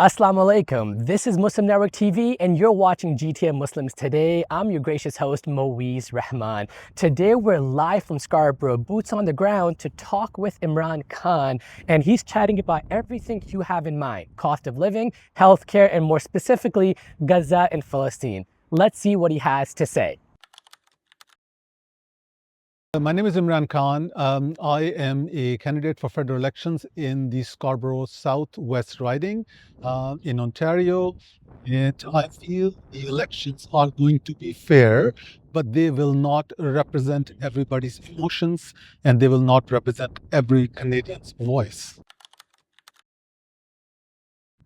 Assalamu alaikum. This is Muslim Network TV and you're watching GTM Muslims Today. I'm your gracious host, Moeez Rahman. Today we're live from Scarborough, boots on the ground to talk with Imran Khan, and he's chatting about everything you have in mind: cost of living, healthcare, and more specifically, Gaza and Palestine. Let's see what he has to say. My name is Imran Khan. I am a candidate for federal elections in the Scarborough Southwest riding in Ontario. And I feel the elections are going to be fair, but they will not represent everybody's emotions and they will not represent every Canadian's voice.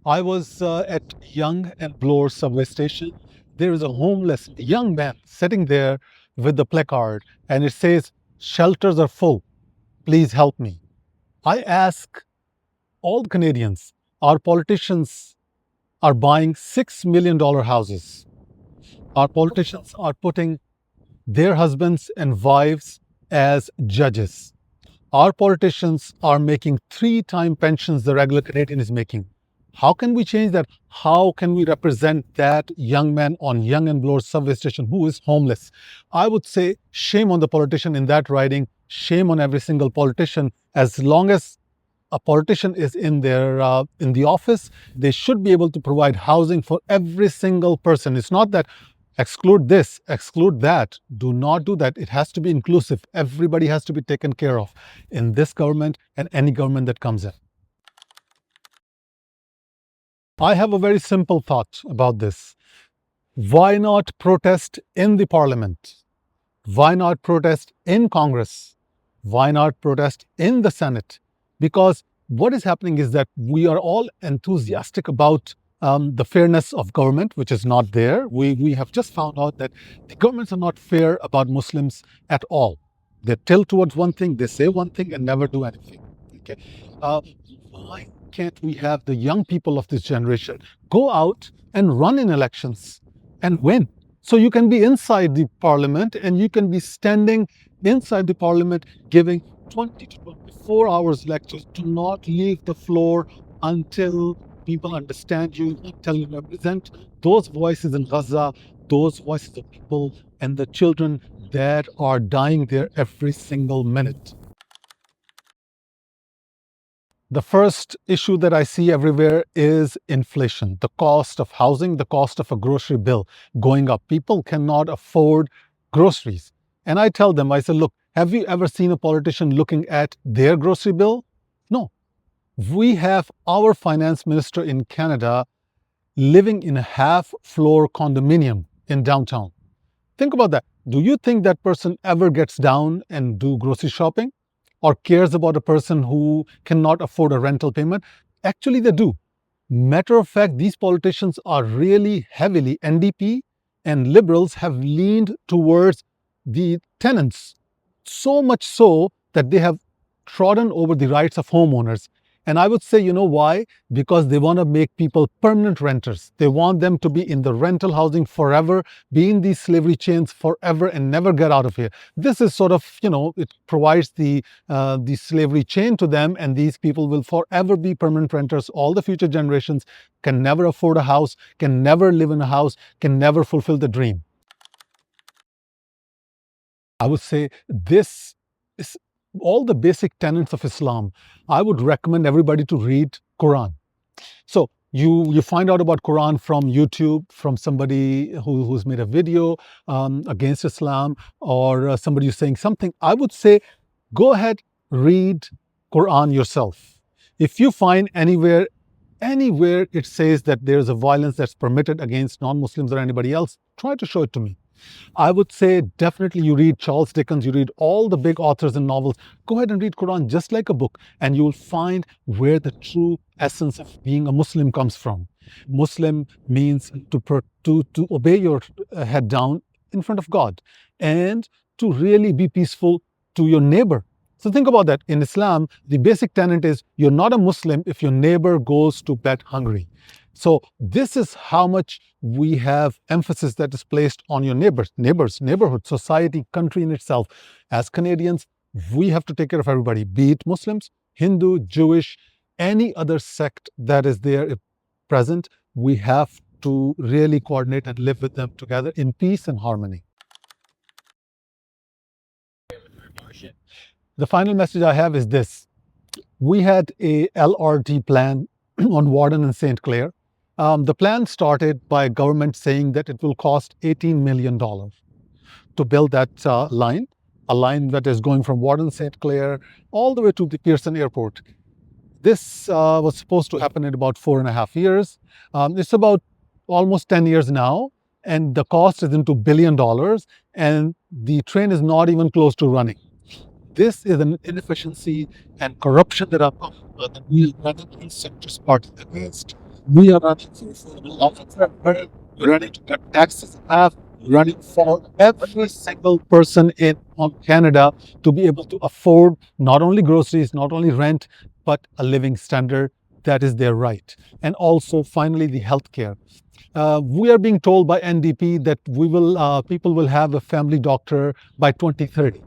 I was at Yonge and Bloor subway station. There is a homeless young man sitting there with the placard, and it says, "Shelters are full. Please help me." I ask all the Canadians, our politicians are buying $6 million houses. Our politicians are putting their husbands and wives as judges. Our politicians are making 3 times pensions the regular Canadian is making. How can we change that? How can we represent that young man on Yonge and Bloor subway station who is homeless? I would say shame on the politician in that riding, shame on every single politician. As long as a politician is in the office, they should be able to provide housing for every single person. It's not that exclude this, exclude that. Do not do that. It has to be inclusive. Everybody has to be taken care of in this government and any government that comes in. I have a very simple thought about this. Why not protest in the parliament? Why not protest in Congress? Why not protest in the Senate? Because what is happening is that we are all enthusiastic about the fairness of government, which is not there. We have just found out that the governments are not fair about Muslims at all. They tilt towards one thing, they say one thing and never do anything. Okay, why can't we have the young people of this generation go out and run in elections and win? So you can be inside the parliament and you can be standing inside the parliament giving 20 to 24 hours lectures. Do not leave the floor until people understand you, until you represent those voices in Gaza, those voices of people and the children that are dying there every single minute. The first issue that I see everywhere is inflation, the cost of housing, the cost of a grocery bill going up. People cannot afford groceries. And I tell them, I say, look, have you ever seen a politician looking at their grocery bill? No. We have our finance minister in Canada living in a half-floor condominium in downtown. Think about that. Do you think that person ever gets down and do grocery shopping or cares about a person who cannot afford a rental payment? Actually, they do. Matter of fact, these politicians are really heavily, NDP and Liberals have leaned towards the tenants, so much so that they have trodden over the rights of homeowners. And I would say, you know why? Because they want to make people permanent renters. They want them to be in the rental housing forever, be in these slavery chains forever and never get out of here. This is sort of, it provides the slavery chain to them, and these people will forever be permanent renters. All the future generations can never afford a house, can never live in a house, can never fulfill the dream. I would say this is all the basic tenets of Islam. I would recommend everybody to read Quran. So you find out about Quran from YouTube, from somebody who's made a video against Islam, or somebody who's saying something. I would say go ahead, read Quran yourself. If you find anywhere it says that there's a violence that's permitted against non-Muslims or anybody else, try to show it to me. I would say definitely you read Charles Dickens, you read all the big authors and novels. Go ahead and read Quran just like a book, and you will find where the true essence of being a Muslim comes from. Muslim means to obey your head down in front of God and to really be peaceful to your neighbor. So think about that. In Islam, the basic tenet is you're not a Muslim if your neighbor goes to bed hungry. So this is how much we have emphasis that is placed on your neighbors, neighborhood, society, country in itself. As Canadians, we have to take care of everybody, be it Muslims, Hindu, Jewish, any other sect that is there. present, we have to really coordinate and live with them together in peace and harmony. The final message I have is this. We had a LRT plan on Warden and St. Clair. The plan started by government saying that it will cost $18 million to build that line, a line that is going from Warden, St. Clair, all the way to the Pearson Airport. This was supposed to happen in about 4.5 years. It's about almost 10 years now, and the cost is into $1 billion, and the train is not even close to running. This is an inefficiency and corruption that we are running in Centrist Party against. We are running for affordable housing. We're running to cut taxes in half. We're running for every single person in Canada to be able to afford not only groceries, not only rent, but a living standard that is their right. And also, finally, the healthcare. We are being told by NDP that people will have a family doctor by 2030.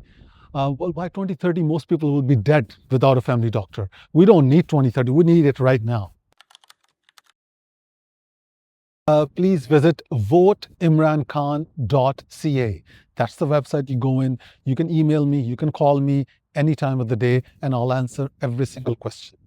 Well, by 2030, most people will be dead without a family doctor. We don't need 2030. We need it right now. Please visit voteimrankhan.ca. That's the website you go in. You can email me, you can call me any time of the day, and I'll answer every single question.